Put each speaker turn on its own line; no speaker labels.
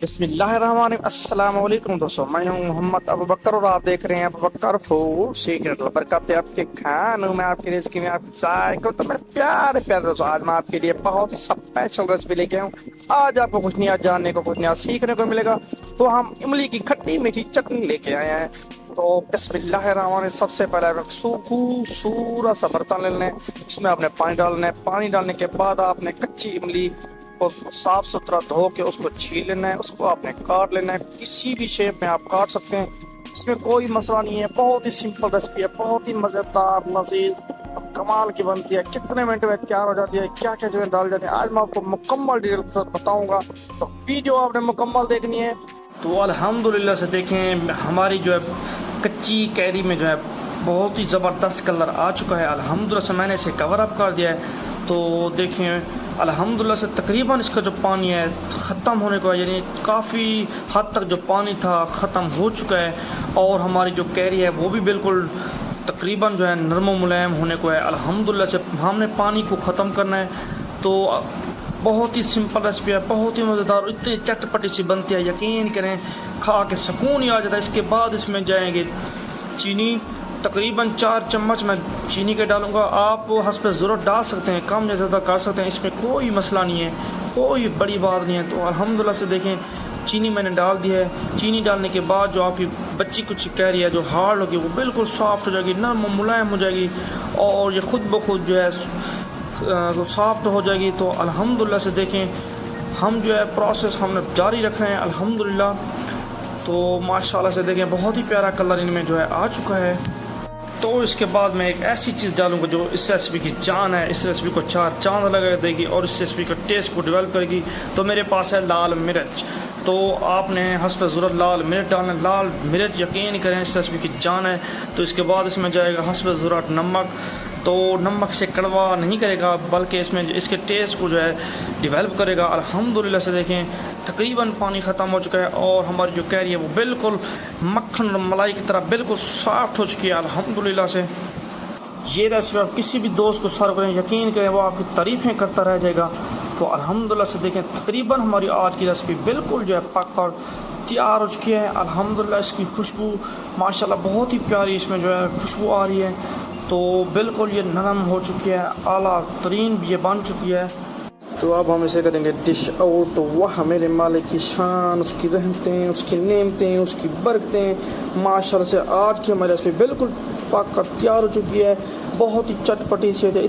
अस्सलामुअलैकुम दोस्तों, मैं हूं मोहम्मद अबू बकर और आप देख रहे हैं अबू बकर फूड सीक्रेट। बरकत है आपके खानों में, आपकी रेसिपी में, आपकी चाय को। तो मेरे प्यारे प्यारे दोस्तों, आज मैं आपके लिए बहुत ही स्पेशल रेसिपी लेके आया हूं। आज आपको कुछ नया जानने को, कुछ नया सीखने को मिलेगा। तो हम इमली की खट्टी मीठी चटनी लेके आए हैं। तो बिस्मिल्लाहिर्रहमानिर्रहीम। सबसे पहले आप सूरा सा बर्तन ले लें, इसमें आपने पानी डालना है। पानी डालने के बाद आपने कच्ची इमली को साफ सुथरा धो के उसको छील लेना है। उसको आपने काट लेना है, किसी भी शेप में आप काट सकते हैं, इसमें कोई मसला नहीं है। बहुत ही सिंपल रेसिपी है, बहुत ही मजेदार, लजीज, कमाल की बनती है। कितने मिनट में तैयार हो जाती है, क्या क्या चीजें डाल जाती है, आज मैं आपको मुकम्मल डिटेल के साथ बताऊंगा। तो वीडियो आपने मुकम्मल देखनी है। तो अल्हम्दुलिल्लाह से देखें, हमारी जो है कच्ची कैरी में जो है बहुत ही ज़बरदस्त कलर आ चुका है। अल्हम्दुलिल्लाह से मैंने इसे कवर अप कर दिया है। तो देखें अल्हम्दुलिल्लाह से तकरीबन इसका जो पानी है ख़त्म होने को है, यानी काफ़ी हद तक जो पानी था ख़त्म हो चुका है। और हमारी जो कैरी है वो भी बिल्कुल तकरीबन जो है नरम मुलायम होने को है। अल्हम्दुलिल्लाह से हमने पानी को ख़त्म करना है। तो बहुत ही सिंपल रेसिपी है, बहुत ही मज़ेदार, इतनी चटपटी सी बनती है, यकीन करें खा के सुकून ही आ जाता है। इसके बाद इसमें जाएंगे चीनी, तकरीबन 4 चम्मच मैं चीनी के डालूंगा। आप हस्ब ज़रूरत डाल सकते हैं, कम या ज़्यादा कर सकते हैं, इसमें कोई मसला नहीं है, कोई बड़ी बात नहीं है। तो अल्हम्दुलिल्लाह से देखें चीनी मैंने डाल दी है। चीनी डालने के बाद जो आपकी बच्ची कुछ कैरी है जो हार्ड होगी वो बिल्कुल सॉफ्ट हो जाएगी, नरम मुलायम हो जाएगी और ये खुद ब खुद जो है सॉफ्ट हो जाएगी। तो अल्हम्दुलिल्लाह से देखें हम जो है प्रोसेस हमने जारी रख रहे हैं अल्हम्दुलिल्लाह। तो माशाल्लाह से देखें बहुत ही प्यारा कलर इनमें जो है आ चुका है। तो इसके बाद मैं एक ऐसी चीज़ डालूंगा जो इस रेसिपी की जान है, इस रेसिपी को 4 चांद लगा देगी और इस रेसिपी के टेस्ट को डेवलप करेगी। तो मेरे पास है लाल मिर्च। तो आपने हस्ब ज़रूरत लाल मिर्च डालना। लाल मिर्च यकीन करें इस रेसिपी की जान है। तो इसके बाद इसमें जाएगा हस्ब ज़रूरत नमक। तो नमक से कड़वा नहीं करेगा, बल्कि इसमें इसके टेस्ट को जो है डेवलप करेगा। अल्हम्दुलिल्लाह से देखें तकरीबन पानी ख़त्म हो चुका है और हमारी जो कैरी है वो बिल्कुल मक्खन और मलाई की तरह बिल्कुल सॉफ्ट हो चुकी है अल्हम्दुलिल्लाह से। ये रेसिपी आप किसी भी दोस्त को सर्व करें, यकीन करें वो आपकी तारीफ़ें करता रह जाएगा। तो अल्हम्दुलिल्लाह से देखें तकरीबन हमारी आज की रेसिपी बिल्कुल जो है पक कर तैयार हो चुकी है। अल्हम्दुलिल्लाह इसकी खुशबू माशाल्लाह बहुत ही प्यारी इसमें जो है खुशबू आ रही है। तो बिल्कुल ये नरम हो चुकी है, आला तरीन ये बन चुकी है। तो अब हम इसे करेंगे डिश आउट। तो वह मेरे मालिक की शान, उसकी रहमतें, उसकी नेमतें, उसकी बरकतें, माशाल्लाह से आज की हमारी रेसिपी बिल्कुल पक कर तैयार हो चुकी है। बहुत ही चटपटी सी है।